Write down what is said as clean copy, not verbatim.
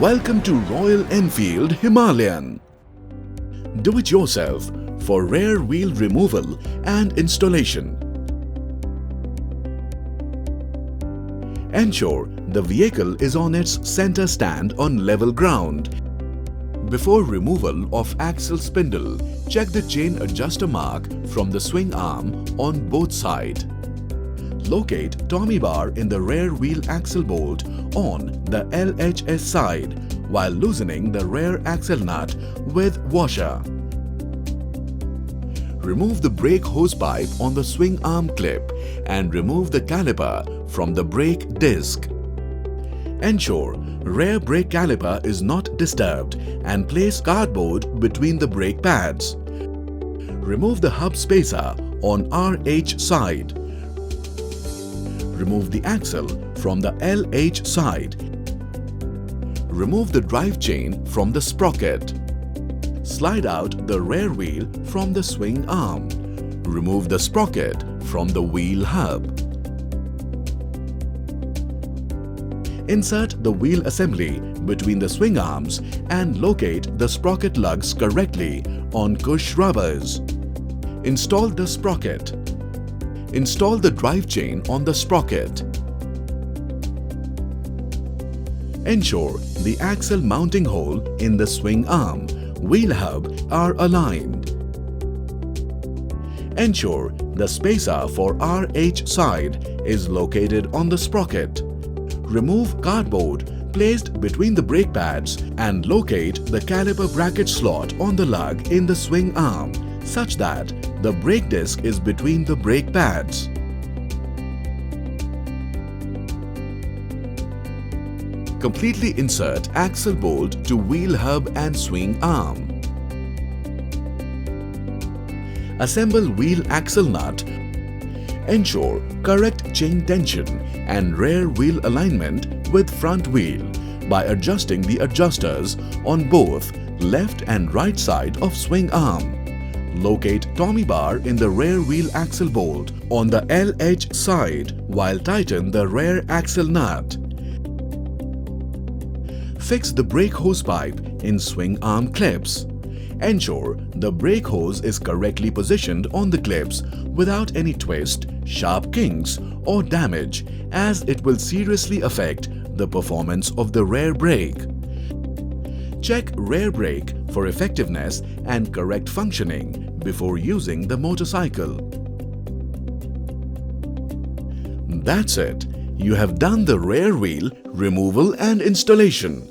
Welcome to Royal Enfield Himalayan. Do it yourself for rear wheel removal and installation. Ensure the vehicle is on its center stand on level ground. Before removal of axle spindle, check the chain adjuster mark from the swing arm on both sides. Locate Tommy bar in the rear wheel axle bolt on the LHS side while loosening the rear axle nut with washer. Remove the brake hose pipe on the swing arm clip and remove the caliper from the brake disc. Ensure rear brake caliper is not disturbed and place cardboard between the brake pads. Remove the hub spacer on RH side. Remove the axle from the LH side. Remove the drive chain from the sprocket. Slide out the rear wheel from the swing arm. Remove the sprocket from the wheel hub. Insert the wheel assembly between the swing arms and locate the sprocket lugs correctly on cush rubbers. Install the sprocket. Install the drive chain on the sprocket. Ensure the axle mounting hole in the swing arm, wheel hub are aligned. Ensure the spacer for RH side is located on the sprocket. Remove cardboard placed between the brake pads and locate the caliper bracket slot on the lug in the swing arm such that the brake disc is between the brake pads. Completely insert axle bolt to wheel hub and swing arm. Assemble wheel axle nut. Ensure correct chain tension and rear wheel alignment with front wheel by adjusting the adjusters on both left and right side of swing arm. Locate Tommy bar in the rear wheel axle bolt on the LH side while tighten the rear axle nut. Fix the brake hose pipe in swing arm clips. Ensure the brake hose is correctly positioned on the clips without any twist, sharp kinks or damage, as it will seriously affect the performance of the rear brake. Check rear brake for effectiveness and correct functioning before using the motorcycle. That's it. You have done the rear wheel removal and installation.